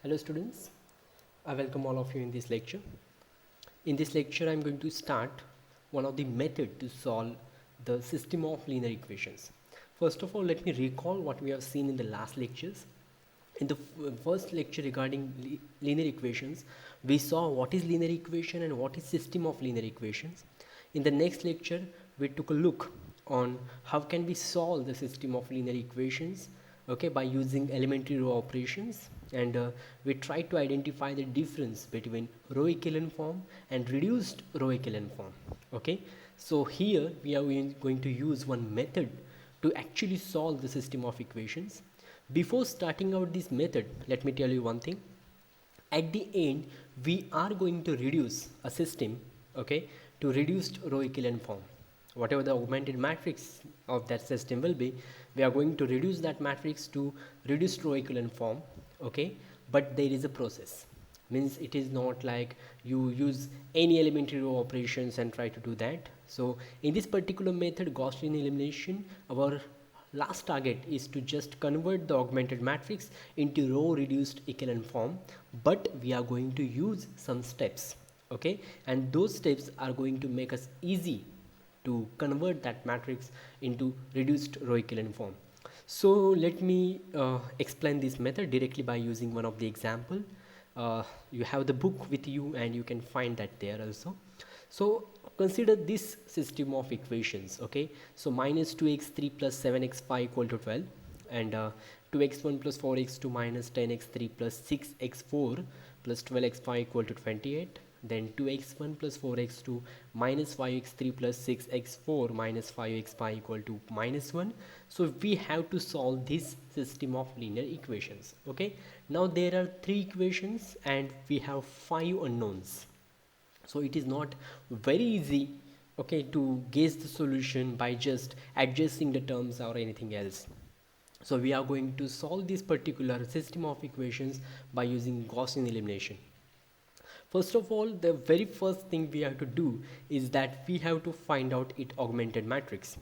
Hello students, I welcome all of you in this lecture. In this lecture I am going to start one of the method to solve the system of linear equations. First of all, let me recall what we have seen in the last lectures. In the first lecture regarding linear equations, we saw what is linear equation and what is system of linear equations. In the next lecture, we took a look on how can we solve the system of linear equations, okay, by using elementary row operations, and we tried to identify the difference between row echelon form and reduced row echelon form. Okay, so here we are going to use one method to actually solve the system of equations. Before starting out this method, let me tell you one thing. At the end, we are going to reduce a system, okay, to reduced row echelon form. Whatever the augmented matrix of that system will be, we are going to reduce that matrix to reduced row echelon form, okay. But there is a process, means it is not like you use any elementary row operations and try to do that. So in this particular method, Gaussian elimination, our last target is to just convert the augmented matrix into row reduced echelon form, but we are going to use some steps, okay, and those steps are going to make us easy to convert that matrix into reduced row echelon form. So let me explain this method directly by using one of the example. You have the book with you and you can find that there also. So consider this system of equations, okay. So minus 2x3 plus 7x5 equal to 12, and 2x1 plus 4x2 minus 10x3 plus 6x4 plus 12x5 equal to 28. Then 2x1 plus 4x2 minus 5x3 plus 6x4 minus 5x5 equal to minus 1. So we have to solve this system of linear equations, okay. Now there are 3 equations and we have 5 unknowns, so it is not very easy, okay, to guess the solution by just adjusting the terms or anything else. So we are going to solve this particular system of equations by using Gaussian elimination. First of all, the very first thing we have to do is that we have to find out its augmented matrix.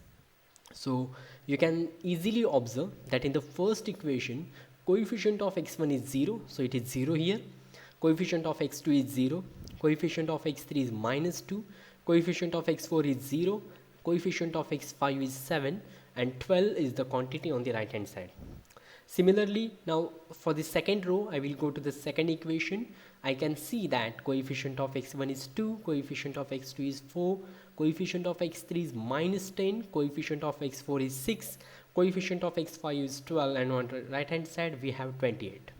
So you can easily observe that in the first equation, coefficient of x1 is 0, so it is 0 here. Coefficient of x2 is 0, coefficient of x3 is minus 2, coefficient of x4 is 0, coefficient of x5 is 7, and 12 is the quantity on the right hand side. Similarly, now for the second row, I will go to the second equation. I can see that coefficient of x1 is 2, coefficient of x2 is 4, coefficient of x3 is minus 10, coefficient of x4 is 6, coefficient of x5 is 12, and on the right hand side we have 28.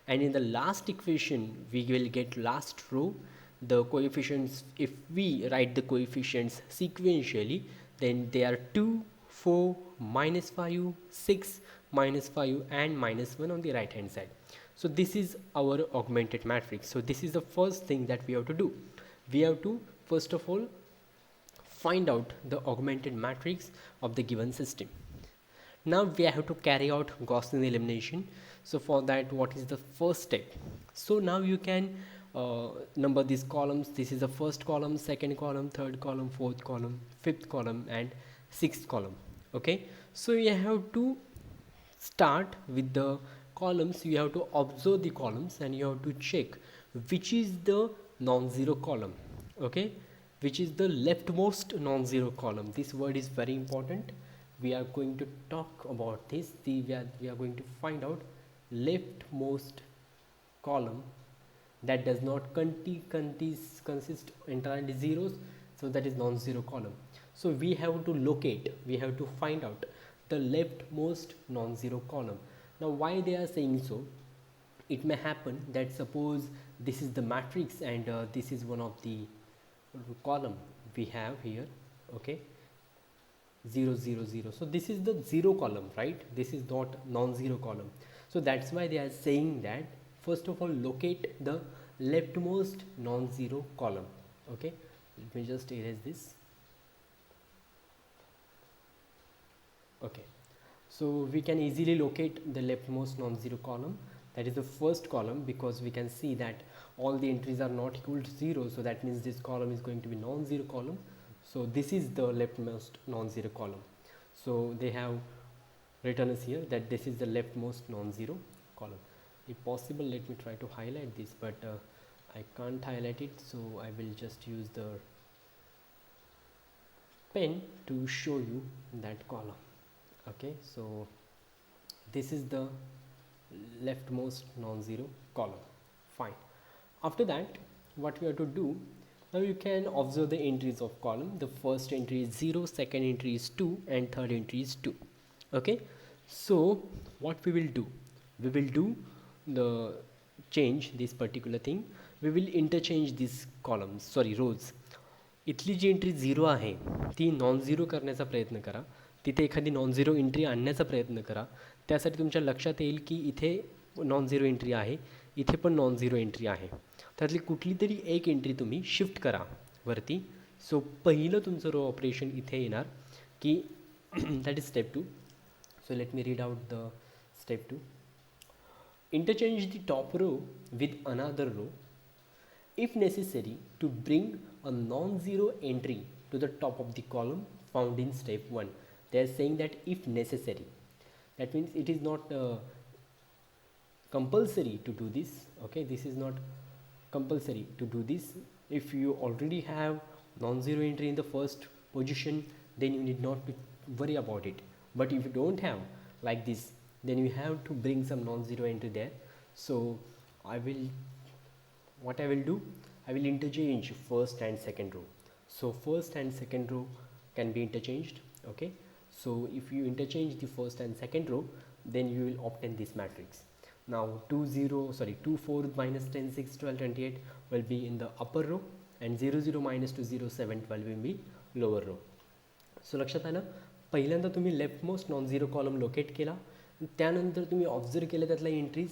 And in the last equation we will get last row the coefficients. If we write the coefficients sequentially, then they are 2, 4, minus 5, 6, minus 5, and minus 1 on the right hand side. So this is our augmented matrix. So this is the first thing that we have to do. We have to first of all find out the augmented matrix of the given system. Now we have to carry out Gaussian elimination. So for that, what is the first step? So now you can number these columns. This is the first column, second column, third column, fourth column, fifth column, and sixth column, okay. So you have to start with the columns. You have to observe the columns and you have to check which is the non-zero column, okay, which is the leftmost non-zero column. This word is very important. We are going to talk about this. We are going to find out leftmost column that does not consist entirely zeros, so that is non-zero column. So we have to locate, we have to find out the leftmost non-zero column. Now why they are saying so? It may happen that suppose this is the matrix and this is one of the column we have here, okay, 0 0 0. So this is the zero column, right? This is not non-zero column. So that's why they are saying that first of all locate the leftmost non-zero column, okay. Let me just erase this, okay. So we can easily locate the leftmost non-zero column. That is the first column, because we can see that all the entries are not equal to 0, so that means this column is going to be non-zero column. So this is the leftmost non-zero column. So they have written us here that this is the leftmost non-zero column. If possible, let me try to highlight this, but I can't highlight it, so I will just use the pen to show you that column. Okay, so this is the leftmost non-zero column. Fine. After that, what we have to do, now you can observe the entries of column. The first entry is 0, second entry is 2, and third entry is 2. Okay, so what we will do, we will do the change this particular thing, we will interchange these columns, sorry, rows. इथली जी entry 0 आहे ती non zero करण्याचा प्रयत्न करा, तिथे एखादी non zero entry आणण्याचा प्रयत्न करा. त्यासाठी तुमच्या लक्षात येईल की इथे नॉन झिरो एंट्री आहे, इथे पण नॉन झिरो एंट्री आहे. त्यातली कुठली तरी एक एंट्री तुम्ही शिफ्ट करा वरती. सो पहिलं तुमचं रो ऑपरेशन इथे येणार की that is step 2. So let me read out the step 2. Interchange the top row with another row if necessary to bring a non-zero entry to the top of the column found in step 1. They are saying that if necessary. That means it is not compulsory to do this. Okay, this is not compulsory to do this. If you already have non-zero entry in the first position, then you need not to worry about it. But if you don't have like this, then you have to bring some non-zero entry there. So what I will do, I will interchange first and second row. So first and second row can be interchanged. Okay, so if you interchange the first and second row, then you will obtain this matrix. Now 2 4 minus 10 6 12 28 will be in the upper row, and 0 0 minus 2 0 7 12 will be lower row. So लक्षात आलं, पहिल्यांदा तुम्ही leftmost non zero column locate केला, त्यानंतर तुम्ही observe केलं त्यातल्या entries.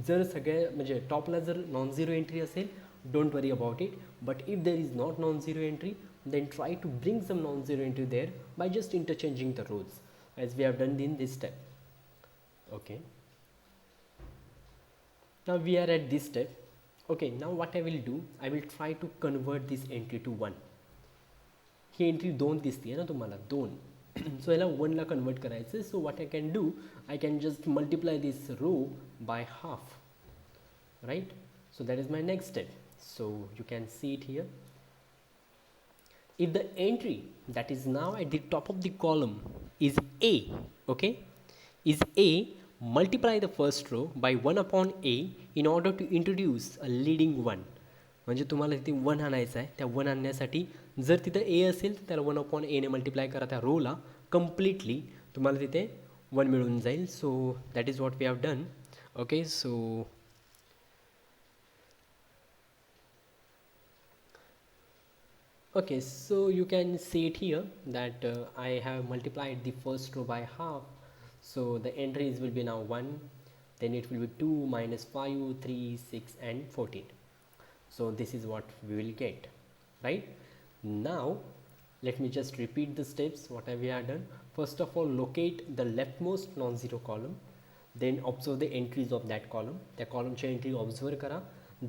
जर सगळ्या म्हणजे टॉपला जर नॉन झिरो एंट्री असेल, don't worry about it. But if there is not non zero entry, then try to bring some non-zero entry there by just interchanging the rows as we have done in this step. Okay, now we are at this step. Okay, now what I will do, I will try to convert this entry to 1. He entry 2 दिसते ना तुम्हाला, 2. So याला 1 ला convert करायचं. So what I can do, I can just multiply this row by half, right. So that is my next step. So you can see it here. If the entry that is now at the top of the column is A, okay, is A, multiply the first row by 1 upon A in order to introduce a leading 1. म्हणजे तुम्हाला तिथे 1 आणायचं आहे. त्या 1 आणण्यासाठी जर तिथं A असेल तर त्याला 1 upon A ने मल्टिप्लाय करा त्या रोला, कम्प्लिटली तुम्हाला तिथे 1 मिळून जाईल. So that is what we have done. Okay, so okay, so you can see it here that I have multiplied the first row by half. So the entries will be now 1, then it will be 2 minus 5 3 6 and 14. So this is what we will get, right? Now let me just repeat the steps what we have done. First of all, locate the leftmost non-zero column, then observe the entries of that column. त्या कॉलमच्या entry observe करा.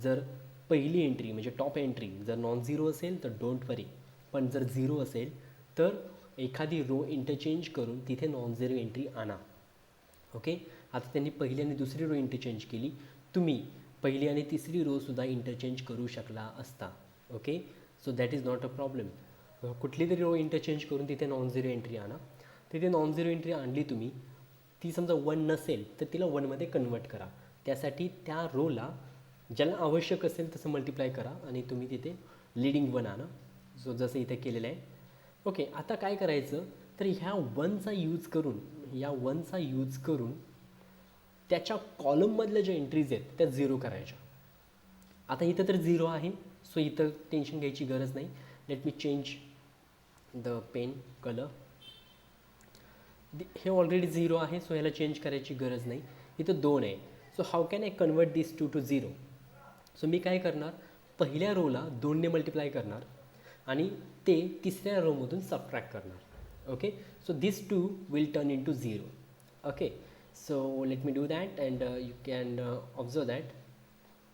जर पहिली entry म्हणजे top entry जर non zero असेल तर don't वरी, पण जर झिरो असेल तर एखादी रो इंटरचेंज करून तिथे नॉन झिरो एंट्री आणा. ओके, आता त्यांनी पहिली आणि दुसरी रो इंटरचेंज केली, तुम्ही पहिली आणि तिसरी रो सुद्धा इंटरचेंज करू शकला असता. Okay, so that is not a problem. कुठली तरी रो इंटरचेंज करून तिथे नॉन झिरो एंट्री आणा. तिथे नॉन झिरो एंट्री आणली तुम्ही, ती समजा 1 नसेल तर तिला 1 मध्ये कन्वर्ट करा. त्यासाठी त्या रोला ज्याला आवश्यक असेल तसं मल्टिप्लाय करा आणि तुम्ही तिथे लीडिंग 1 आणा. सो जसं इथे केलेलं आहे. ओके, आता काय करायचं तर ह्या 1चा यूज करून त्याच्या कॉलममधल्या ज्या एंट्रीज आहेत त्या 0 करायच्या. आता इथं तर 0 आहे, सो इथं टेन्शन घ्यायची गरज नाही. Let me change the pen colour. हे ऑलरेडी 0 आहे, सो ह्याला चेंज करायची गरज नाही. इथं 2 आहे, so how can I convert this 2 to 0. So मी काय करणार, पहिल्या रोला 2 ने मल्टिप्लाय करणार आणि ते तिसऱ्या रोमधून सबट्रॅक्ट करणार. Okay, so this 2 will turn into 0. Okay, so let me do that and you can observe that.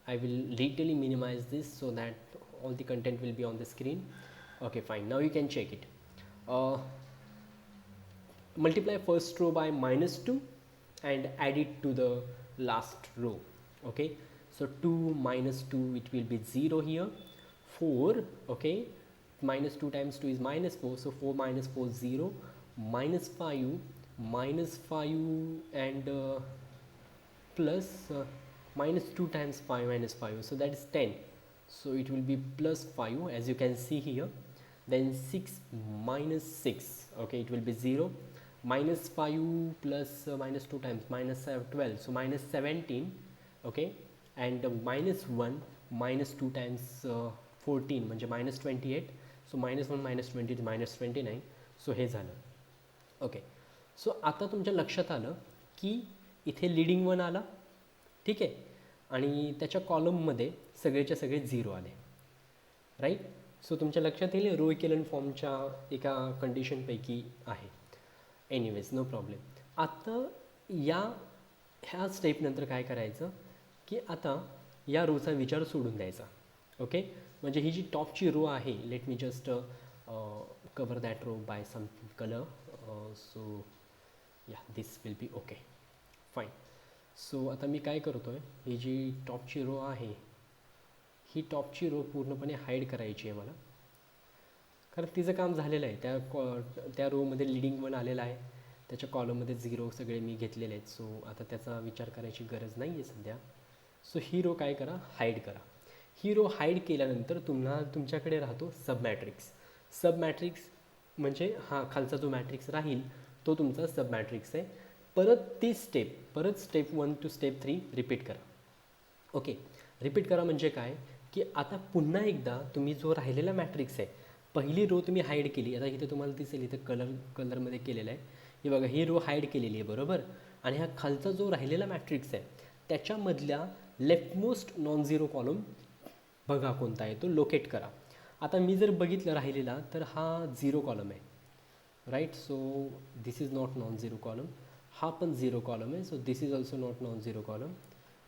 I will literally minimize this so that all the content will be on the screen. Okay, fine, now you can check it. Multiply first row by -2 and add it to the last row. okay. So 2 minus 2, it will be 0 here. 4, okay, minus 2 times 2 is minus 4, so 4 minus 4 0, minus 5, minus 5, and plus minus 2 times 5 minus 5, so that is 10, so it will be plus 5 as you can see here. Then 6 minus 6, okay, it will be 0, minus 5 plus minus 2 times minus 12, so minus 17, okay. And minus 1 minus 2 times 14 म्हणजे minus 28, so minus 1 minus 20 is minus 29, so हे झालं. Okay, so आता तुमच्या लक्षात आलं की इथे leading 1 आला, ठीक आहे, आणि त्याच्या कॉलममध्ये सगळेच्या सगळे 0 आले, राईट. सो तुमच्या लक्षात येईल रो इक्विव्हॅलेंट फॉर्मच्या एका कंडिशनपैकी आहे. Anyways, no problem. आता ह्या स्टेपनंतर काय करायचं की आता या रोचा विचार सोडून द्यायचा, ओके. म्हणजे ही जी टॉपची रो आहे, let me just cover that row by some colour. So या this will be okay, fine. So आता मी काय करतो आहे, ही जी टॉपची रो आहे, ही टॉपची रो पूर्णपणे हाईड करायची आहे मला, कारण तिचं काम झालेलं आहे. त्या रोमध्ये लीडिंग 1 आलेला आहे, त्याच्या कॉलममध्ये 0 सगळे मी घेतलेले आहेत. सो आता त्याचा विचार करायची गरज नाही आहे सध्या. सो ही रो काय करा, हाईड करा. ही रो हाईड केल्यानंतर तुमच्याकडे राहतो सब मॅट्रिक्स. सब मॅट्रिक्स म्हणजे हा खालचा जो मॅट्रिक्स राहील तो तुमचा सब मॅट्रिक्स आहे. परत स्टेप 1 टू स्टेप 3 रिपीट करा, ओके. रिपीट करा म्हणजे काय की आता पुन्हा एकदा तुम्ही जो राहिलेला मॅट्रिक्स आहे, पहिली रो तुम्ही हाईड केली, आता इथे तुम्हाला दिसेल इथे कलरमध्ये केलेलं आहे, हे बघा, ही रो हाईड केलेली आहे, बरोबर. आणि हा खालचा जो राहिलेला मॅट्रिक्स आहे त्याच्यामधल्या लेफ्टमोस्ट नॉन झिरो कॉलम बघा कोणता आहे तो लोकेट करा. आता मी जर बघितलं राहिलेला तर हा 0 कॉलम आहे, right. So this is not non zero column. हा पण 0 कॉलम आहे, so this is also not non zero column,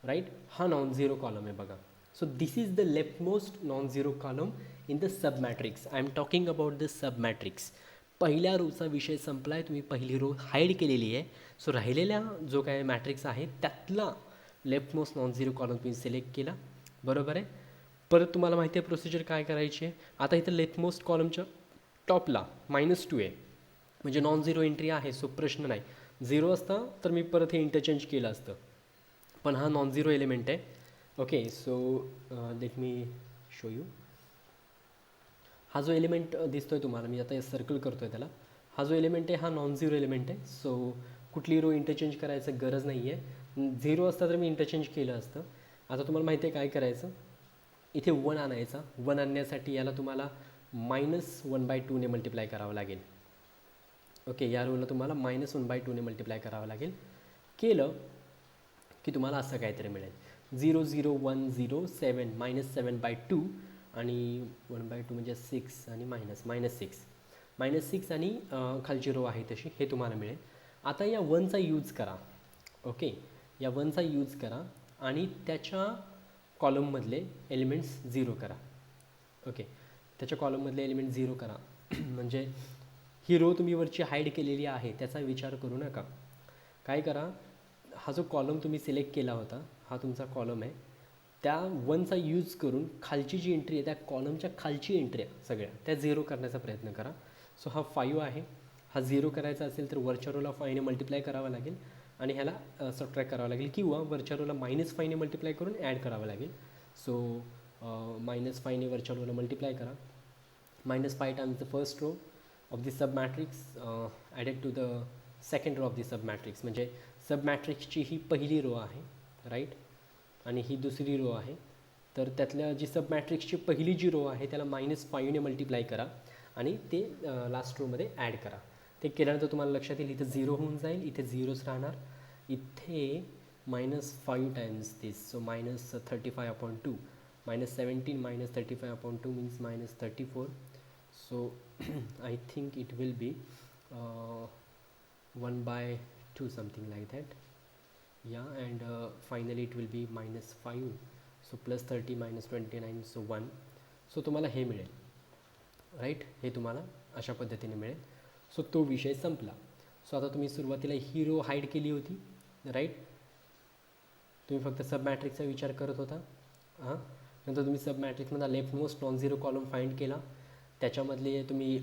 right. हा नॉन झिरो कॉलम आहे बघा. So this is the leftmost non zero column in the sub matrix. I am talking about the sub matrix. पहिल्या रोचा विषय संपला आहे, तुम्ही पहिली रो हाईड केलेली आहे. सो राहिलेल्या जो काय मॅट्रिक्स आहे त्यातला लेफ्टमोस्ट नॉन झिरो कॉलम तुम्ही सिलेक्ट केला, बरोबर आहे. परत तुम्हाला माहिती आहे प्रोसिजर काय करायची आहे. आता इथं लेफ्टमोस्ट कॉलमच्या टॉपला -2 आहे, म्हणजे नॉन झिरो एंट्री आहे, सो प्रश्न नाही. 0 असता तर मी परत हे इंटरचेंज केलं असतं, पण हा नॉन झिरो एलिमेंट आहे, okay. So let me show you. हा जो एलिमेंट दिसतोय तुम्हाला, मी आता सर्कल करतोय त्याला, हा जो एलिमेंट आहे हा नॉन झिरो एलिमेंट आहे. सो कुठली रो इंटरचेंज करायचं गरज नाही आहे. 0 असता तर मी इंटरचेंज केलं असतं. आता तुम्हाला माहिती आहे काय करायचं, इथे 1 आणायचा. 1 आणण्यासाठी याला तुम्हाला -1/2 ने मल्टिप्लाय करावं लागेल, ओके. या रोला तुम्हाला -1/2 ने मल्टिप्लाय करावं लागेल. केलं की तुम्हाला असं काहीतरी मिळेल, 0 0 1 0 7 -7/2 आणि 1/2 म्हणजे 6 आणि -6 आणि खालची रो आहे तशी, हे तुम्हाला मिळेल. आता या 1चा यूज करा, ओके. या 1चा यूज करा आणि त्याच्या कॉलममधले एलिमेंट्स 0 करा, ओके. त्याच्या कॉलममधले एलिमेंट 0 करा. म्हणजे ही रो तुम्ही वरची हाईड केलेली आहे त्याचा विचार करू नका. काय करा, हा जो कॉलम तुम्ही सिलेक्ट केला होता, हा तुमचा कॉलम आहे, त्या 1चा यूज करून खालची जी एंट्री आहे त्या कॉलमच्या खालची एंट्री आहे सगळ्या त्या 0 करण्याचा प्रयत्न करा. सो हा 5 आहे, हा 0 करायचा असेल तर वरच्या रोला 5 ने मल्टिप्लाय करावा लागेल आणि ह्याला सबट्रॅक्ट करावं लागेल, किंवा वरच्या रोला -5 ने मल्टिप्लाय करून ॲड करावं लागेल. सो -5 ने वरच्या रोला मल्टिप्लाय करा. -5 times the first row of the sub matrix added to the second row of the sub matrix. म्हणजे सब मॅट्रिक्सची ही पहिली रो आहे, राईट, आणि ही दुसरी रो आहे. तर त्यातल्या जी सब मॅट्रिक्सची पहिली जी रो आहे त्याला -5 ने मल्टिप्लाय करा आणि ते लास्ट रोमध्ये ॲड करा. ते केल्यानंतर तुम्हाला लक्षात येईल इथे 0 होऊन जाईल, इथे 0च राहणार. इथे -5 times this, so -35/2, -17 -35/2 means -34. So I think it will be 1/2 something like that, yeah. And finally it will be -5, so +30 -29, so 1. So तुम्हाला हे मिळेल, राईट, हे तुम्हाला अशा पद्धतीने मिळेल. सो तो विषय संपला. सो आता तुम्ही सुरुवातीला ही रो हाईड केली होती, राईट. तुम्ही फक्त सब मॅट्रिक्सचा विचार करत होता. हां, नंतर तुम्ही सब मॅट्रिक्समधला leftmost non zero column find केला, त्याच्यामधले तुम्ही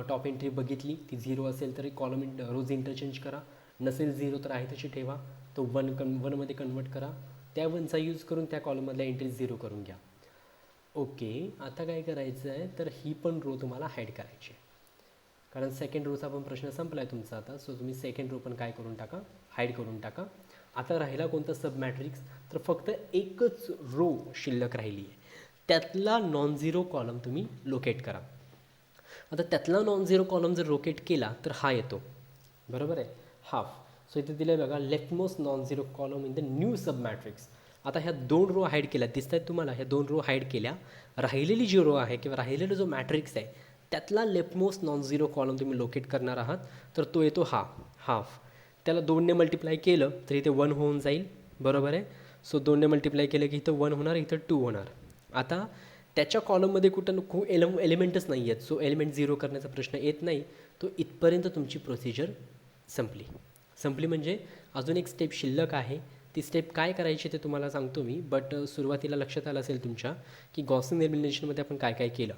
टॉप एंट्री बघितली, ती 0 असेल तर कॉलम रोज इंटरचेंज करा, नसेल 0 तर आहे तशी ठेवा, तो वनमध्ये कन्वर्ट करा, त्या वनचा यूज करून त्या कॉलममधल्या एंट्री 0 करून घ्या. ओके, आता काय करायचं आहे तर ही पण रो तुम्हाला हाईड करायची आहे, कारण सेकंड रोचा पण प्रश्न संपला आहे तुमचा आता. सो तुम्ही सेकंड रो पण काय करून टाका, हाईड करून टाका. आता राहिला कोणता सब मॅट्रिक्स, तर फक्त एकच रो शिल्लक राहिली आहे, त्यातला नॉन झिरो कॉलम तुम्ही लोकेट करा. आता त्यातला नॉन झिरो कॉलम जर लोकेट केला तर हा येतो, बरोबर आहे, हाफ. सो इथे दिलं बघा, left most non zero column in the new sub matrix. आता ह्या 2 रो हाईड केल्या दिसत आहेत तुम्हाला, ह्या 2 रो हाईड केल्या. राहिलेली जी रो आहे किंवा राहिलेला जो मॅट्रिक्स आहे त्यातला left most non zero column तुम्ही लोकेट करणार आहात, तर तो येतो हा हाफ. त्याला 2ने मल्टिप्लाय केलं तर इथे 1 होऊन जाईल, बरोबर आहे. सो 2ने मल्टिप्लाय केलं की इथं 1 होणार, इथं 2 होणार. आता त्याच्या कॉलममध्ये कुठं खूप एलिमेंटच नाही आहेत, सो एलिमेंट 0 करण्याचा प्रश्न येत नाही. तो इथपर्यंत तुमची प्रोसिजर संपली म्हणजे अजून एक स्टेप शिल्लक आहे. ती स्टेप काय करायची ते तुम्हाला सांगतो मी, बट सुरुवातीला लक्षात आलं असेल तुमच्या की गॉसियन एलिमिनेशनमध्ये आपण काय काय केलं.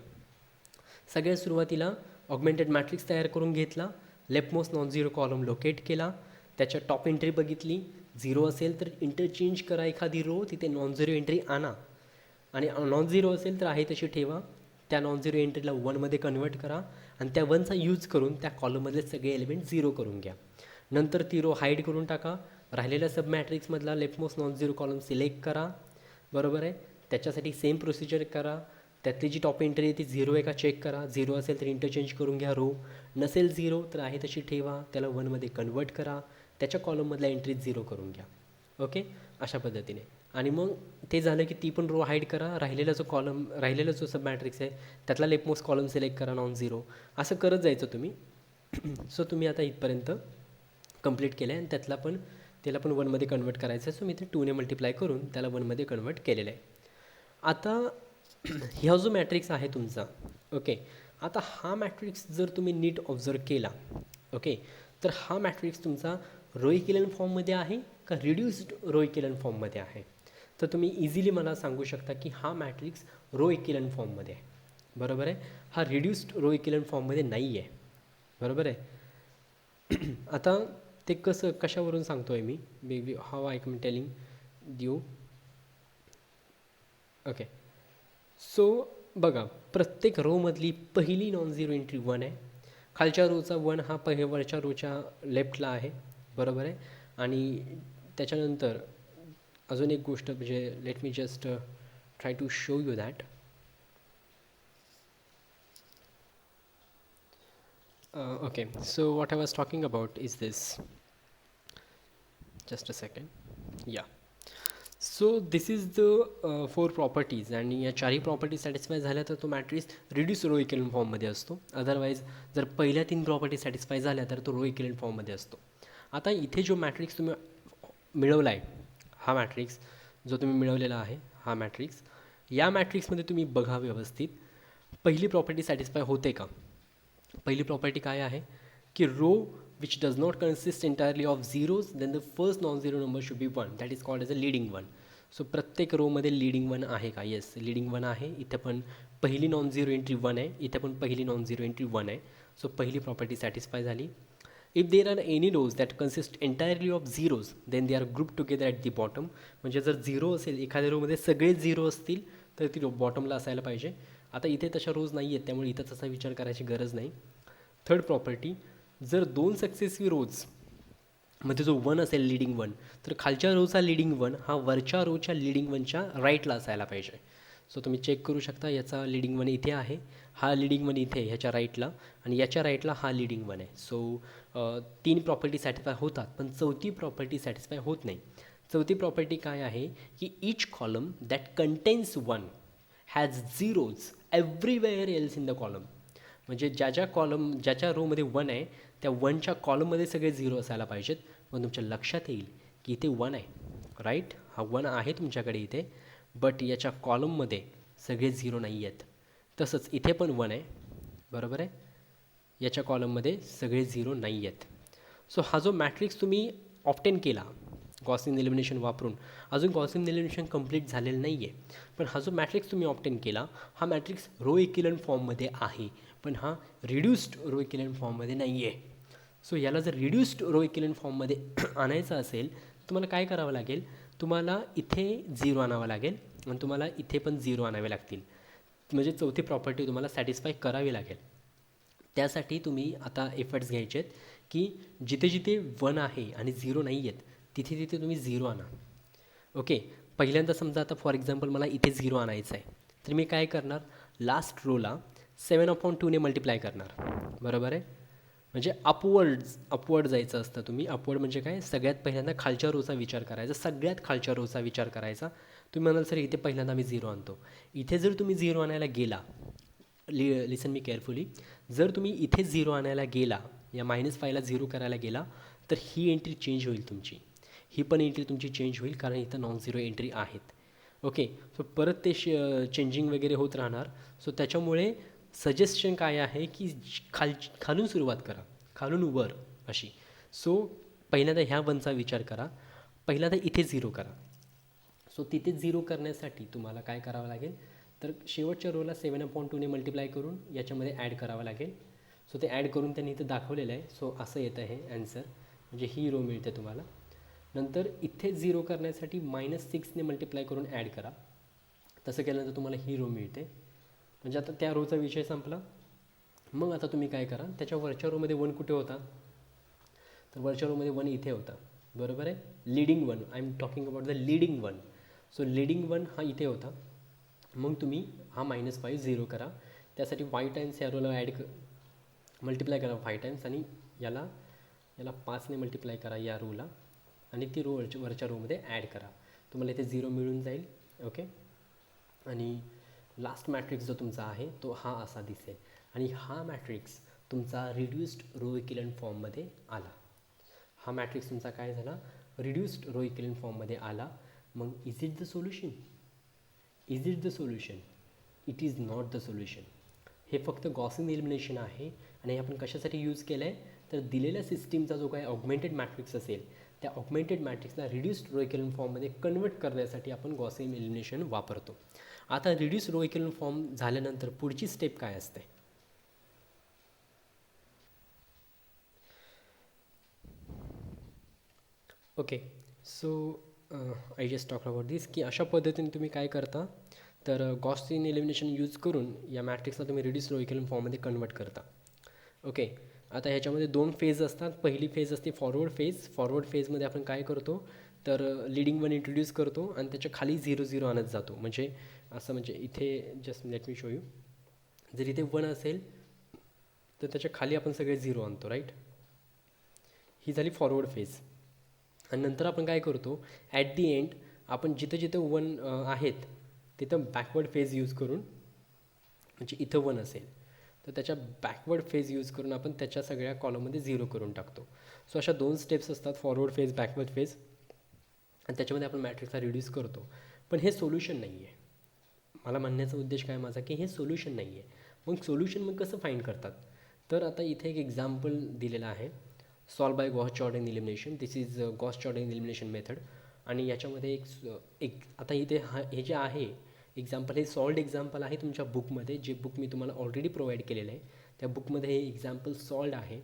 सगळ्यात सुरुवातीला ऑगमेंटेड मॅट्रिक्स तयार करून घेतला, left most non zero column locate केला, त्याच्या टॉप एंट्री बघितली, 0 असेल तर इंटरचेंज करा एखादी रो, तिथे नॉन झिरो एंट्री आणा, आणि नॉन झिरो असेल तर आहे तशी ठेवा, त्या नॉन झिरो एंट्रीला 1मध्ये कन्वर्ट करा, आणि त्या 1चा यूज करून त्या कॉलममधले सगळे एलिमेंट 0 करून घ्या. नंतर ती रो हाईड करून टाका, राहिलेल्या सब मॅट्रिक्समधला leftmost non zero column select करा, बरोबर आहे. त्याच्यासाठी सेम प्रोसिजर करा, त्यातली जी टॉप एंट्री आहे ती 0 आहे का चेक करा, 0 असेल तर इंटरचेंज करून घ्या रो, नसेल 0 तर आहे तशी ठेवा, त्याला 1मध्ये कन्वर्ट करा, त्याच्या कॉलममधल्या एंट्री 0 करून घ्या. ओके, अशा पद्धतीने. आणि मग ते झालं की ती पण रो हाईड करा, राहिलेला जो सब मॅट्रिक्स आहे त्यातला लेफ्ट मोस्ट कॉलम सिलेक्ट करा नॉन झिरो, असं करत जायचं तुम्ही. सो तुम्ही आता इथपर्यंत कंप्लीट केलं आहे, आणि त्याला पण 1मध्ये कन्वर्ट करायचं आहे. सो मी ते 2ने मल्टिप्लाय करून त्याला 1मध्ये कन्वर्ट केलेलं आहे. आता ह्या जो मॅट्रिक्स आहे तुमचा, ओके, आता हा मॅट्रिक्स जर तुम्ही नीट ऑब्झर्व केला, ओके, तर हा मॅट्रिक्स तुमचा रो इक्विव्हॅलेंट फॉर्ममध्ये आहे का रिड्यूस्ड रो इक्विव्हॅलेंट फॉर्ममध्ये आहे. तर तुम्ही इझिली मला सांगू शकता की हा मॅट्रिक्स रो इक्विव्हॅलेंट फॉर्ममध्ये आहे, बरोबर आहे. हा रिड्यूस्ड रो इक्विव्हॅलेंट फॉर्ममध्ये नाही आहे, बरोबर आहे. आता ते कशावरून सांगतो आहे मी, how I can telling you. Okay, so बघा, प्रत्येक रोमधली पहिली नॉन झिरो एंट्री 1 आहे, खालच्या रोचा 1 हा वरच्या रोच्या लेफ्टला आहे, बरोबर आहे. आणि त्याच्यानंतर अजून एक गोष्ट म्हणजे let me just try to show you that. Okay, so what I was talking about is this. Just a second. Yeah. So this is the 4 properties, आणि या 4ही प्रॉपर्टी सॅटिस्फाय झाल्या तर तो मॅट्रिक्स रिड्यूस रो इक्विव्हॅलेंट फॉर्ममध्ये असतो. Otherwise जर पहिल्या 3 property satisfy झाल्या तर तो रो इक्विव्हॅलेंट फॉर्ममध्ये असतो. आता इथे जो मॅट्रिक्स तुम्ही मिळवला आहे, हा मॅट्रिक्स जो तुम्ही मिळवलेला आहे, हा मॅट्रिक्स, या मॅट्रिक्समध्ये तुम्ही बघा व्यवस्थित, पहिली प्रॉपर्टी सॅटिस्फाय होते का. पहिली प्रॉपर्टी काय आहे की row which does not consist entirely of zeros, then the first non-zero number should be 1, that is called as a leading one. So प्रत्येक रोमध्ये लीडिंग 1 आहे का. येस, लीडिंग 1 आहे. इथे पण पहिली नॉन झिरो एंट्री 1 आहे, इथे पण पहिली नॉन झिरो एंट्री 1 आहे. सो पहिली प्रॉपर्टी सॅटिस्फाय झाली. If there are any rows that consist entirely of zeros, then they are group together at the bottom. म्हणजे जर झिरो असेल, एखाद्या रोमध्ये सगळे झिरो असतील तर ती बॉटमला असायला पाहिजे. आता इथे तशा रोज नाही आहेत, त्यामुळे इथं तसा विचार करायची गरज नाही. थर्ड प्रॉपर्टी, जर 2 सक्सेसिव्ह रोज मध्ये जो 1 असेल लीडिंग 1, तर खालच्या रोचा लीडिंग 1 हा वरच्या रोच्या लीडिंग 1च्या राईटला असायला पाहिजे. सो तुम्ही चेक करू शकता, याचा लीडिंग 1 इथे आहे, हा लीडिंग 1 इथे ह्याच्या राईटला, आणि याच्या राईटला हा लीडिंग 1 आहे. सो 3 प्रॉपर्टी सॅटिस्फाय होतात, पण चौथी प्रॉपर्टी सॅटिस्फाय होत नाही. चौथी प्रॉपर्टी काय आहे की each column that contains 1 has zeros everywhere else in the column. म्हणजे ज्याच्या रोमध्ये 1 आहे त्या 1च्या कॉलममध्ये सगळे 0 असायला पाहिजेत. मग तुमच्या लक्षात येईल की इथे 1 आहे, राईट, हा 1 आहे तुमच्याकडे इथे, बट याच्या कॉलममध्ये सगळे 0 नाही आहेत. तसंच इथे पण 1 आहे, बरोबर आहे, याच्या कॉलममध्ये सगळे 0 नाही आहेत. सो हा जो मॅट्रिक्स तुम्ही ऑप्टेन केला गॉसियन एलिमिनेशन वापरून. अजून गॉसियन एलिमिनेशन कंप्लीट झालेलं नाही आहे, पण हा जो मॅट्रिक्स तुम्ही ऑब्टेन केला हा मॅट्रिक्स रो इक्विव्हॅलेंट फॉर्ममध्ये आहे, पण हा रिड्यूस्ड रो इक्विव्हॅलेंट फॉर्ममध्ये नाही आहे. सो याला जर रिड्यूस्ड रो इक्विव्हॅलेंट फॉर्ममध्ये आणायचं असेल तुम्हाला काय करावं लागेल, तुम्हाला इथे 0 आणावं लागेल आणि तुम्हाला इथे पण 0 आणावे लागतील, म्हणजे चौथी प्रॉपर्टी तुम्हाला सॅटिस्फाय करावी लागेल. त्यासाठी तुम्ही आता एफर्ट्स घ्यायचे आहेत की जिथे जिथे 1 आहे आणि 0 नाही आहेत तिथे तिथे तुम्ही 0 आणा. ओके, पहिल्यांदा समजा आता फॉर एक्झाम्पल मला इथे 0 आणायचं आहे, तर मी काय करणार, लास्ट रोला 7/2ने मल्टिप्लाय करणार. बरोबर आहे, म्हणजे अपवर्ड जायचं असतं. तुम्ही अपवर्ड म्हणजे काय, सगळ्यात पहिल्यांदा खालच्या रोचा विचार करायचा, सगळ्यात खालच्या रोचा विचार करायचा. तुम्ही म्हणाल सर इथे पहिल्यांदा मी 0 आणतो. इथे जर तुम्ही 0 आणायला गेला, लिसन मी केअरफुली, जर तुम्ही इथे 0 आणायला गेला, या -5ला 0 करायला गेला, तर ही एंट्री चेंज होईल तुमची, ही पण एंट्री तुमची चेंज होईल, कारण इथं नॉन झिरो एंट्री आहेत. ओके, सो परत ते चेंजिंग वगैरे होत राहणार. सो त्याच्यामुळे सजेशन काय आहे की खालून सुरुवात करा, खालून वर अशी. सो पहिल्यांदा ह्या 1चा विचार करा, पहिल्यांदा इथे 0 करा. सो तिथे 0 करण्यासाठी तुम्हाला काय करावं लागेल, तर शेवटच्या रोला 7/2ने मल्टिप्लाय करून याच्यामध्ये ॲड करावं लागेल. सो ते ॲड करून त्यांनी इथं दाखवलेलं आहे. सो असं येतं आहे ॲन्सर, म्हणजे ही रो मिळते तुम्हाला. नंतर इथे 0 करण्यासाठी -6ने मल्टिप्लाय करून ॲड करा. तसं केल्यानंतर तुम्हाला ही रो मिळते. म्हणजे आता त्या रोचा विषय संपला. मग आता तुम्ही काय करा, त्याच्या वरच्या रोमध्ये 1 कुठे होता, तर वरच्या रोमध्ये 1 इथे होता. बरोबर आहे, leading 1, I am talking about the leading 1. So leading 1 हा इथे होता. मग तुम्ही हा -5 0 करा. त्यासाठी y टाइम्स या रोला मल्टिप्लाय करा 5 टाइम्स, आणि याला 5ने मल्टिप्लाय करा या रोला, आणि ती रो वरच्या रोमध्ये ॲड करा. तुम्हाला इथे 0 मिळून जाईल. ओके, आणि लास्ट मॅट्रिक्स जो तुमचा आहे तो हा असा दिसेल, आणि हा मॅट्रिक्स तुमचा रिड्यूस्ड रो इक्विव्हॅलेंट फॉर्ममध्ये आला. हा मॅट्रिक्स तुमचा काय झाला, रिड्यूस्ड रो इक्विव्हॅलेंट फॉर्ममध्ये आला. मग is it the solution? Is it the solution? It is not the solution. हे फक्त गॉसियन एलिमिनेशन आहे, आणि हे आपण कशासाठी यूज केलं आहे, तर दिलेल्या सिस्टीमचा जो काही ऑगमेंटेड मॅट्रिक्स असेल त्या ऑगमेंटेड मॅट्रिक्सला रिड्यूस्ड रो इक्विव्हॅलेंट फॉर्ममध्ये कन्वर्ट करण्यासाठी आपण गॉसियन एलिमिनेशन वापरतो. आता रिड्यूस्ड रो इक्विव्हॅलेंट फॉर्म झाल्यानंतर पुढची स्टेप काय असते? Okay, so I just talk about this, की अशा पद्धतीने तुम्ही काय करता, तर गॉसियन एलिमिनेशन यूज करून या मॅट्रिक्सला तुम्ही रिड्यूस्ड रो इक्विव्हॅलेंट फॉर्ममध्ये कन्वर्ट करता. ओके, आता ह्याच्यामध्ये 2 फेज असतात. पहिली फेज असते फॉरवर्ड फेज. फॉरवर्ड फेजमध्ये आपण काय करतो, तर लीडिंग 1 इंट्रोड्यूस करतो आणि त्याच्या खाली 0 0 आणत जातो. म्हणजे असं, म्हणजे इथे just let me show you, जर इथे 1 असेल तर त्याच्या खाली आपण सगळे 0 आणतो, राईट. ही झाली फॉरवर्ड फेज. आणि नंतर आपण काय करतो, ॲट दी एंड आपण जिथं जिथं 1 आहेत तिथं बॅकवर्ड फेज यूज करून, म्हणजे इथं 1 असेल तर त्याच्या बॅकवर्ड फेज यूज करून आपण त्याच्या सगळ्या कॉलममध्ये 0 करून टाकतो. सो अशा 2 स्टेप्स असतात, फॉरवर्ड फेज, बॅकवर्ड फेज, आणि त्याच्यामध्ये आपण मॅट्रिक्सला रिड्यूस करतो. पण हे सोल्युशन नाही आहे. मला म्हणण्याचा उद्देश काय माझा, की हे सोल्युशन नाही आहे. मग सोल्युशन मग कसं फाईंड करतात, तर आता इथे एक एक्झाम्पल दिलेलं आहे, solve by Gauss Jordan elimination. This is Gauss Jordan elimination method. आणि याच्यामध्ये एक आता इथे हे जे आहे एक्झाम्पल, हे सॉल्ड एक्झाम्पल आहे तुमच्या बुकमध्ये, जे बुक मी तुम्हाला ऑलरेडी प्रोव्हाइड केलेलं आहे. त्या बुकमध्ये हे एक्झाम्पल सॉल्ड आहे.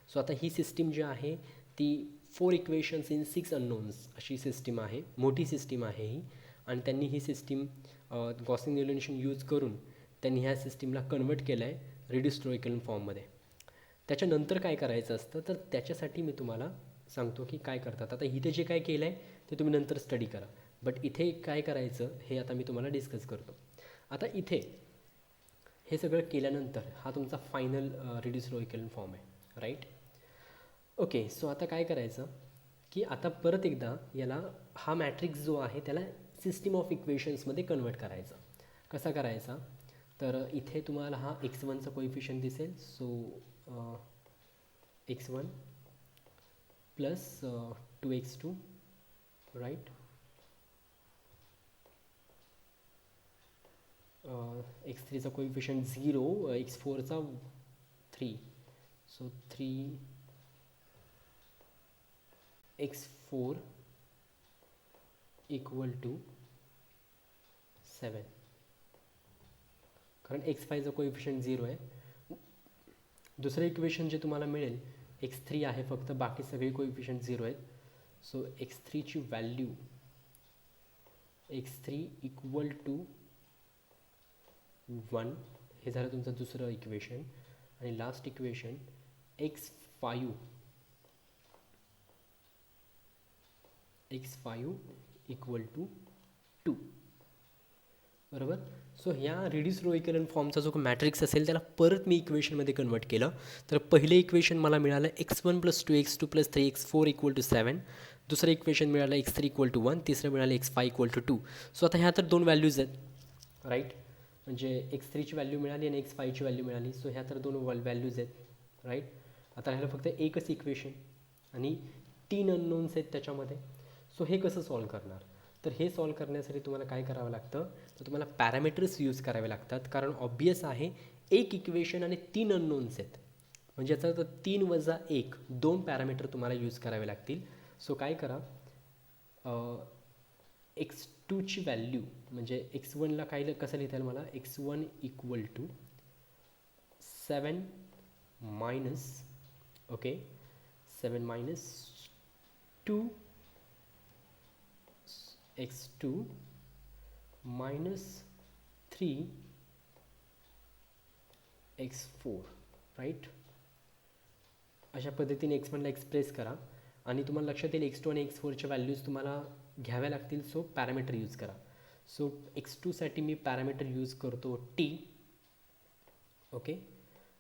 सो आता ही सिस्टीम जी आहे ती 4 इक्वेशन्स इन 6 अननोन्स अशी सिस्टीम आहे, मोठी सिस्टीम आहे ही. आणि त्यांनी ही सिस्टीम गॉसियन एलिमिनेशन यूज करून त्यांनी ह्या सिस्टीमला कन्वर्ट केलं आहे रिड्यूस्ड रो इक्विव्हॅलेंट फॉर्ममध्ये. त्याच्यानंतर काय करायचं असतं, तर त्याच्यासाठी मी तुम्हाला सांगतो की काय करतात. आता इथे जे काय केलं आहे ते तुम्ही नंतर स्टडी करा, बट इथे काय करायचं हे आता मी तुम्हाला डिस्कस करतो. आता इथे हे सगळं केल्यानंतर हा तुमचा final reduced row equivalent form आहे, राईट. ओके, सो आता काय करायचं, की आता परत एकदा याला हा मॅट्रिक्स जो आहे त्याला सिस्टीम ऑफ इक्वेशन्समध्ये कन्वर्ट करायचा. कसा करायचा, तर इथे तुम्हाला हा x1चा कोइफिशियंट दिसेल. So x1 plus 2x2, right. x3चा कोइफिशियंट 0, x4चा 3, सो 3 x4 इक्वल टू 7, कारण x5चा कोएफिशियंट 0 आहे. दुसरं इक्वेशन जे तुम्हाला मिळेल x3 आहे फक्त, बाकी सगळे कोएफिशियंट 0 आहेत. सो x3ची व्हॅल्यू x3 इक्वल टू 1, हे झालं तुमचं दुसरं इक्वेशन. आणि last equation x5 equal to 2, बरोबर. सो ह्या रिड्यूस रो इक्विव्हॅलेंट फॉर्मचा जो मॅट्रिक्स असेल त्याला परत मी इक्वेशनमध्ये कन्वर्ट केलं. तर पहिले इक्वेशन मला मिळालं x1 + 2 x2 + 3 x4 equal to 7. दुसरं इक्वेशन मिळालं x3 इक्वल टू 1. तिसरं मिळालं x5 इक्वल टू 2. सो आता ह्या तर 2 व्हॅल्यूज आहेत, राईट. म्हणजे x3ची व्हॅल्यू मिळाली आणि x5ची व्हॅल्यू मिळाली. सो ह्या तर 2 व्हॅल्यूज आहेत, राईट. आता ह्याला फक्त एकच इक्वेशन आणि 3 अननोन्स आहेत त्याच्यामध्ये. सो हे कसं सॉल्व करणार? तर हे सॉल्व करण्यासाठी तुम्हाला काय करावं लागतं, तर तुम्हाला पॅरामीटर्स यूज करावे लागतात. कारण ऑब्वियस आहे एक इक्वेशन आणि 3 अननोन्स आहेत, म्हणजे याचा तर 3 वजा 1 2 पॅरामीटर तुम्हाला यूज करावे लागतील. सो काय करा, x2ची व्हॅल्यू म्हणजे x1ला काय कसं लिहिता येईल मला, x1 equal to 7 minus 7 minus 2 x2 minus 3 x4, right. अशा पद्धतीने x1ला एक्सप्रेस करा आणि तुम्हाला लक्षात येईल x2 आणि x4च्या व्हॅल्यूज तुम्हाला घ्याव्या लागतील. सो पॅरामीटर यूज करा. सो x2साठी मी पॅरामीटर यूज करतो t, ओके.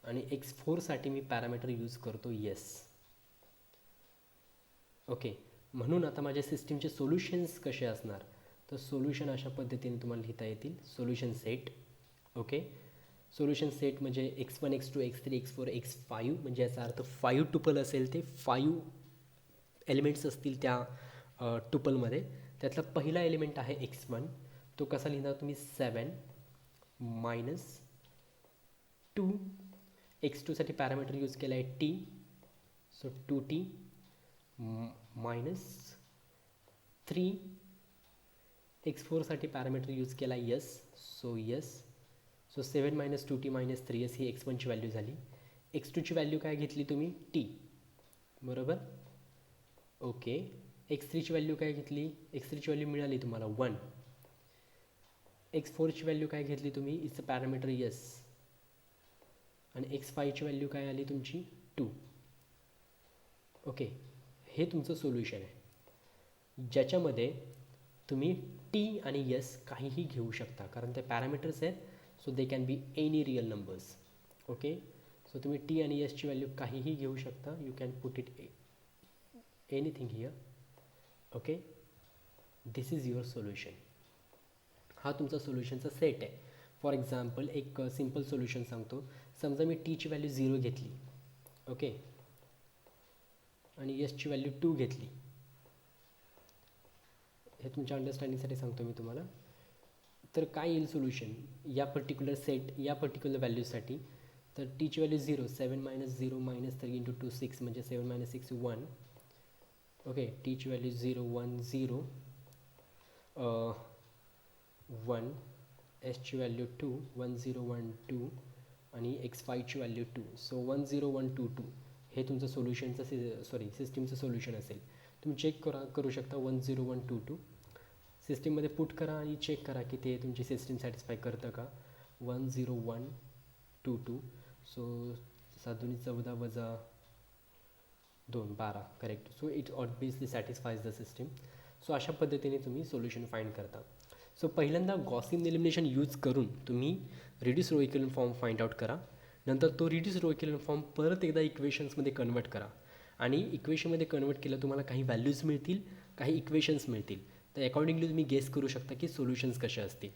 आणि x4साठी मी पॅरामीटर यूज करतो s, ओके. म्हणून आता माझ्या सिस्टीमचे सोल्युशन्स कसे असणार, तर सोल्युशन अशा पद्धतीने तुम्हाला लिहिता येतील. Solution set, okay. Solution set म्हणजे x1 x2 x3 x4 x5, म्हणजे याचा अर्थ 5 टुपल असेल ते 5 एलिमेंट्स असतील त्या टुपलमध्ये. त्यातला पहिला एलिमेंट आहे x1, तो कसा लिहिणार तुम्ही 7 मायनस 2. x2साठी पॅरामीटर यूज केला आहे t, सो 2t मायनस 3. x4साठी पॅरामीटर यूज केला yes, so yes. So 7 minus 2t minus 3s ही x1ची व्हॅल्यू झाली. x2ची व्हॅल्यू काय घेतली तुम्ही, t, बरोबर, ओके. x3ची व्हॅल्यू काय घेतली, x3ची व्हॅल्यू मिळाली तुम्हाला 1. x4ची व्हॅल्यू काय घेतली तुम्ही, इट्स अ पॅरामीटर यस. आणि x5ची व्हॅल्यू काय आली तुमची 2, ओके. हे तुमचं सोल्युशन आहे, ज्याच्यामध्ये तुम्ही t आणि s काहीही घेऊ शकता, कारण ते पॅरामीटर्स आहेत. So they can be any real numbers, okay. So तुम्ही t आणि s ची व्हॅल्यू काहीही घेऊ शकता. You can put it anything here, okay. This is your solution. हा तुमचा सोल्युशनचा सेट आहे. फॉर एक्झाम्पल एक सिम्पल सोल्युशन सांगतो. समजा मी टीची व्हॅल्यू 0 घेतली, ओके, आणि यसची व्हॅल्यू 2 घेतली. हे तुमच्या अंडरस्टँडिंगसाठी सांगतो मी तुम्हाला. तर काय येईल सोल्युशन या पर्टिक्युलर सेट, या पर्टिक्युलर व्हॅल्यूसाठी. तर टीची व्हॅल्यू 0, 7 मायनस 0 मायनस 3 इंटू 2 6, म्हणजे 7 मायनस 6 1, ओके. टीची व्हॅल्यू 0 1 0 1, एसची व्हॅल्यू 2 1 0 1 2, आणि x5ची व्हॅल्यू 2. सो 1 0 1 2 2 हे तुमचं सोल्युशनचं सिस्टीमचं सोल्युशन असेल. तुम्ही चेक करू शकता 1 0 1 2 2 सिस्टीममध्ये पुट करा आणि चेक करा की ते तुमची सिस्टीम सॅटिस्फाय करतं का. 1 0 1 2 2, सो 7 2 14 वजा 2 12, correct. So it obviously satisfies the system. So अशा पद्धतीने तुम्ही सोल्युशन फाइंड करता. सो पहिल्यांदा गॉसियन एलिमिनेशन यूज करून तुम्ही reduce row equivalent form find out करा. नंतर तो रिड्यूस रो इक्विव्हॅलेंट फॉर्म परत एकदा इक्वेशन्समध्ये कन्वर्ट करा. आणि इक्वेशनमध्ये कन्वर्ट केलं तुम्हाला काही व्हॅल्यूज मिळतील, काही इक्वेशन्स मिळतील. तर अकॉर्डिंगली तुम्ही गेस करू शकता की सोल्युशन्स कसे असतील.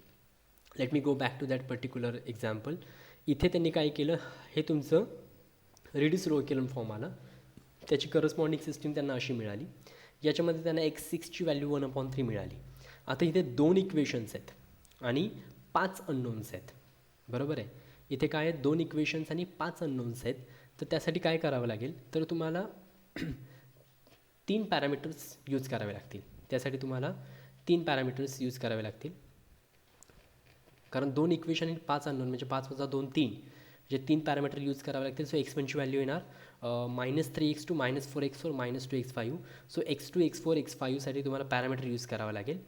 Let me go back to that particular example. इथे त्यांनी काय केलं, हे तुमचं रिड्यूस रो इक्विव्हॅलेंट फॉर्म आला. त्याची करस्पॉन्डिंग सिस्टीम त्यांना अशी मिळाली. याच्यामध्ये त्यांना x6ची व्हॅल्यू 1/3 मिळाली. आता इथे 2 इक्वेशन्स आहेत आणि 5 अननोन्स आहेत, बरोबर आहे. इथे काय आहेत, 2 इक्वेशन्स आणि 5 अननोन्स आहेत. तर त्यासाठी काय करावं लागेल, तर तुम्हाला 3 पॅरामीटर्स यूज करावे लागतील. त्यासाठी तुम्हाला 3 पॅरामीटर्स यूज करावे लागतील, कारण 2 इक्वेशन आणि 5 अननोन म्हणजे 5 वजा 2 3, म्हणजे 3 पॅरामीटर यूज करावे लागतील. सो x1ची व्हॅल्यू येणार -3x2 -4x4 -2x5. So x2 x4 x5साठी तुम्हाला पॅरामीटर यूज करावं लागेल.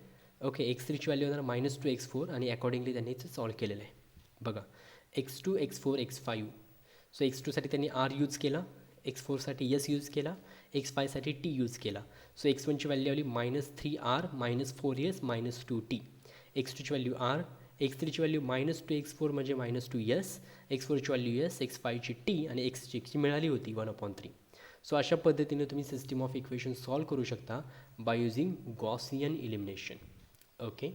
ओके, x3ची व्हॅल्यू येणार -2x4 आणि अकॉर्डिंगली त्यांनी इथे सॉल्व केलेलं आहे. बघा, x2 x4 x5. सो x2साठी त्यांनी r यूज केला, x4साठी s यूज केला, x5साठी t यूज केला. सो x1ची व्हॅल्यू आली -3r -4s -2t. x2ची व्हॅल्यू r, x3ची व्हॅल्यू -2x4 म्हणजे -2s, x4ची व्हॅल्यू s, x5ची t आणि x6ची मिळाली होती 1/3. सो अशा पद्धतीने तुम्ही सिस्टीम ऑफ इक्वेशन सॉल्व करू शकता by using Gaussian elimination. Okay,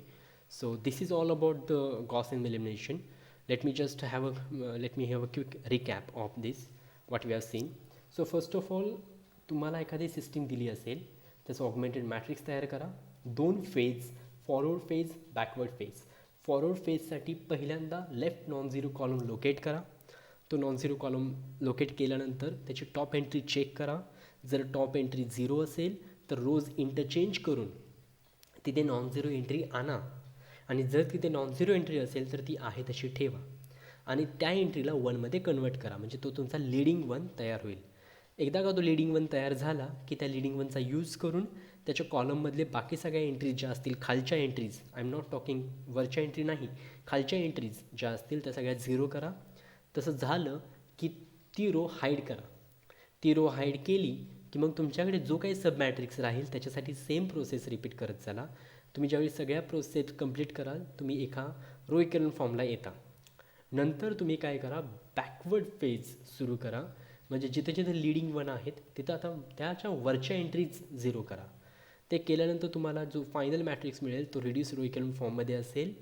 so this is all about the Gaussian elimination. Let me have a quick recap of this what we have seen. So first of all, तुम्हाला एखादी system दिली असेल, त्याचं augmented matrix तयार करा. 2 phase, forward phase, backward phase. Forward फेजसाठी पहिल्यांदा left non zero column locate करा. तो नॉन झिरो कॉलम लोकेट केल्यानंतर त्याची टॉप एंट्री चेक करा. जर टॉप एंट्री 0 असेल तर रोज इंटरचेंज करून तिथे नॉन झिरो एंट्री आणा, आणि जर तिथे नॉन झिरो एंट्री असेल तर ती आहे तशी ठेवा आणि त्या एंट्रीला 1मध्ये कन्वर्ट करा, म्हणजे तो तुमचा लीडिंग 1 तयार होईल. एकदा का तो लीडिंग 1 तयार झाला की त्या लीडिंग 1चा यूज करून त्याच्या कॉलममधले बाकी सगळ्या एंट्रीज ज्या असतील, खालच्या entries, I am not talking वरच्या एंट्री नाही, खालच्या एंट्रीज ज्या असतील त्या सगळ्या 0 करा. तसं झालं की ती रो हाईड करा. ती रो हाईड केली की मग तुमच्याकडे जो काही सब मॅट्रिक्स राहील त्याच्यासाठी सेम प्रोसेस रिपीट करत चला. तुम्ही ज्यावेळी सगळ्या प्रोसेस कंप्लीट कराल तुम्ही एका रो इक्विव्हॅलेंट फॉर्मला येता. नंतर तुम्ही काय करा, बॅकवर्ड फेज सुरू करा, म्हणजे जिथे जिथे लीडिंग 1 आहेत तिथं आता त्याच्या वरच्या एंट्रीज 0 करा. ते केल्यानंतर तुम्हाला जो फायनल मॅट्रिक्स मिळेल तो रिड्यूस रो इक्विव्हॅलेंट फॉर्ममध्ये असेल,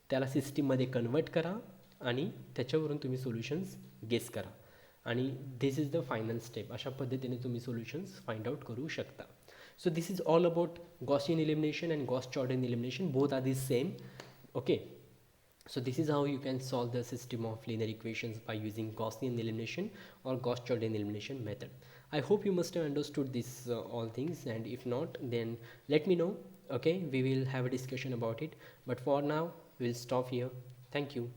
त्याला सिस्टीममध्ये कन्वर्ट करा आणि त्याच्यावरून तुम्ही सोल्युशन्स गेस करा, आणि दिस इज द फायनल स्टेप. अशा पद्धतीने तुम्ही सोल्युशन्स फाइंड आउट करू शकता. So this is all about Gaussian elimination and Gauss-Jordan elimination. Both are the same. Okay. So this is how you can solve the system of linear equations by using Gaussian elimination or Gauss-Jordan elimination method. I hope you must have understood this all things, and if not, then let me know. Okay, we will have a discussion about it. But for now, we'll stop here. Thank you.